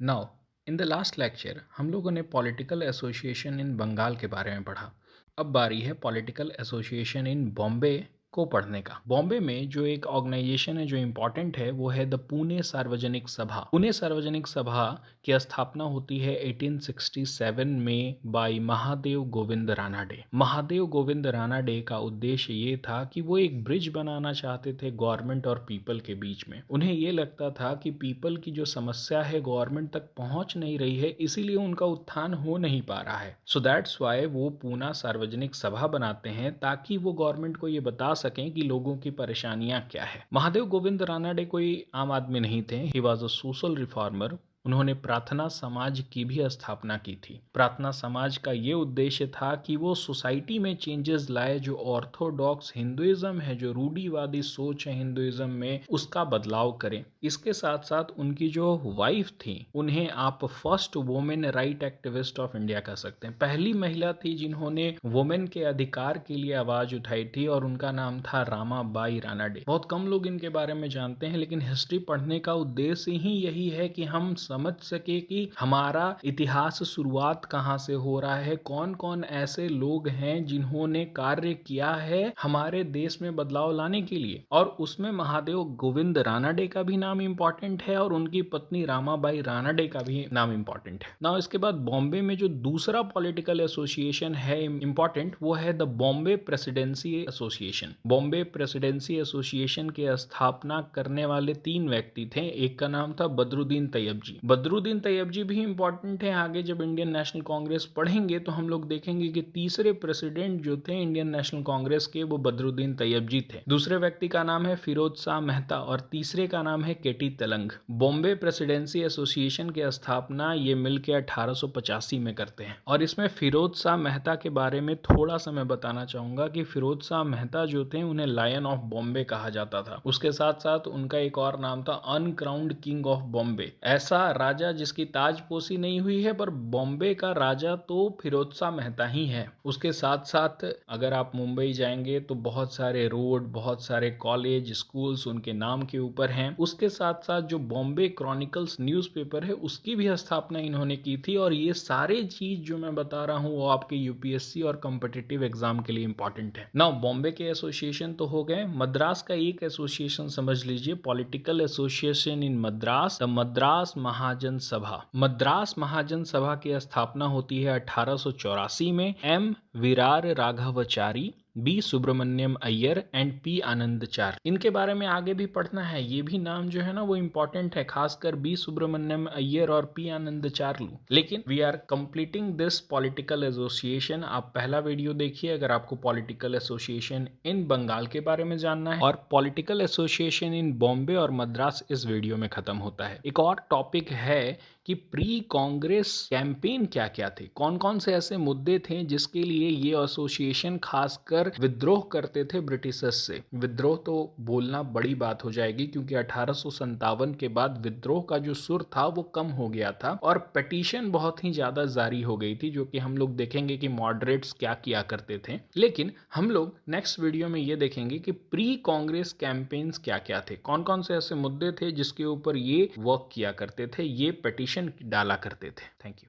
Now in the last lecture हम लोगों ने पॉलिटिकल एसोसिएशन इन बंगाल के बारे में पढ़ा। अब बारी है पॉलिटिकल एसोसिएशन इन बॉम्बे को पढ़ने का। बॉम्बे में जो एक ऑर्गेनाइजेशन है जो इम्पोर्टेंट है वो है द पुणे सार्वजनिक सभा। पुणे सार्वजनिक सभा की स्थापना होती है 1867 में बाय महादेव गोविंद रानाडे। महादेव गोविंद रानाडे का उद्देश्य ये था कि वो एक ब्रिज बनाना चाहते थे गवर्नमेंट और पीपल के बीच में। उन्हें ये लगता था कि पीपल की जो समस्या है गवर्नमेंट तक पहुंच नहीं रही है, इसीलिए उनका उत्थान हो नहीं पा रहा है। सो दैट्स वाई वो पूना सार्वजनिक सभा बनाते हैं ताकि वो गवर्नमेंट को ये बता सकें कि लोगों की परेशानियां क्या है। महादेव गोविंद रानाडे कोई आम आदमी नहीं थे। He was a social reformer. उन्होंने प्रार्थना समाज की भी स्थापना की थी। प्रार्थना समाज का ये उद्देश्य था कि वो सोसाइटी में चेंजेस लाए। जो ऑर्थोडॉक्स हिंदुइज्म है, जो रूढ़िवादी सोच है हिंदुइज्म में, उसका बदलाव करें। इसके साथ साथ उनकी जो वाइफ थी उन्हें आप first women right activist of India कह सकते हैं। पहली महिला थी जिन्होंने वुमेन के अधिकार के लिए आवाज उठाई थी और उनका नाम था रामाबाई रानाडे। बहुत कम लोग इनके बारे में जानते हैं, लेकिन हिस्ट्री पढ़ने का उद्देश्य ही यही है कि हम समझ सके कि हमारा इतिहास शुरुआत कहां से हो रहा है, कौन कौन ऐसे लोग हैं जिन्होंने कार्य किया है हमारे देश में बदलाव लाने के लिए। और उसमें महादेव गोविंद रानाडे का भी नाम इंपॉर्टेंट है और उनकी पत्नी रामाबाई रानाडे का भी नाम इंपॉर्टेंट है ना। इसके बाद बॉम्बे में जो दूसरा पॉलिटिकल एसोसिएशन है इंपॉर्टेंट, वो है the Bombay presidency association. Bombay presidency association के स्थापना करने वाले 3 व्यक्ति थे। एक का नाम था बदरुद्दीन तैयब जी। बदरुद्दीन तैयब जी भी इंपॉर्टेंट है। आगे जब इंडियन नेशनल कांग्रेस पढ़ेंगे तो हम लोग देखेंगे कि तीसरे प्रेसिडेंट जो थे इंडियन नेशनल कांग्रेस के, वो बदरुद्दीन तैयब जी थे। दूसरे व्यक्ति का नाम है फिरोज शाह मेहता और तीसरे का नाम है केटी तेलंग। बॉम्बे प्रेसिडेंसी एसोसिएशन की स्थापना ये मिलकर 1885 में करते हैं। और इसमें फिरोज शाह मेहता के बारे में थोड़ा सा मैं बताना चाहूंगा कि फिरोज शाह मेहता जो थे उन्हें लायन ऑफ बॉम्बे कहा जाता था। उसके साथ साथ उनका एक और नाम था अनक्राउंड किंग ऑफ बॉम्बे। ऐसा राजा जिसकी ताजपोशी नहीं हुई है, पर बॉम्बे का राजा तो फिरोज शाह मेहता ही है। उसके साथ साथ अगर आप मुंबई जाएंगे तो बहुत सारे रोड, बहुत सारे कॉलेज, स्कूल्स उनके नाम के ऊपर हैं। उसके साथ साथ जो बॉम्बे क्रॉनिकल्स न्यूज़पेपर है उसकी भी स्थापना इन्होंने की थी। और ये सारे चीज जो मैं बता रहा हूँ वो आपके यूपीएससी और कॉम्पिटिटिव एग्जाम के लिए इंपॉर्टेंट है ना। बॉम्बे के एसोसिएशन तो हो गए। मद्रास का एक एसोसिएशन समझ लीजिए, political association in Madras, the Madras Mahajan Sabha. Madras Mahajan सभा की स्थापना होती है 1884 में। M Viraraghavachari, B Subramania Iyer and P Anandacharlu. इनके बारे में आगे भी पढ़ना है। ये भी नाम जो है ना वो इंपॉर्टेंट है, खासकर बी सुब्रमण्यम अय्यर और पी आनंदचार। लेकिन we are completing this political association. आप पहला वीडियो देखिए अगर आपको पॉलिटिकल एसोसिएशन इन बंगाल के बारे में जानना है, और पॉलिटिकल एसोसिएशन इन बॉम्बे और मद्रास इस वीडियो में खत्म होता है। एक और टॉपिक है कि प्री कांग्रेस कैंपेन क्या क्या थे, कौन कौन से ऐसे मुद्दे थे जिसके लिए ये एसोसिएशन खासकर विद्रोह करते थे ब्रिटिशर्स से। विद्रोह तो बोलना बड़ी बात हो जाएगी क्योंकि 1857 के बाद विद्रोह का जो सुर था वो कम हो गया था और पिटीशन बहुत ही ज्यादा जारी हो गई थी, जो कि हम लोग देखेंगे कि मॉडरेट्स क्या किया करते थे। लेकिन हम लोग नेक्स्ट वीडियो में ये देखेंगे कि प्री कांग्रेस कैंपेन्स क्या क्या थे, कौन कौन से ऐसे मुद्दे थे जिसके ऊपर ये वर्क किया करते थे, ये पिटीशन डाला करते थे। Thank you.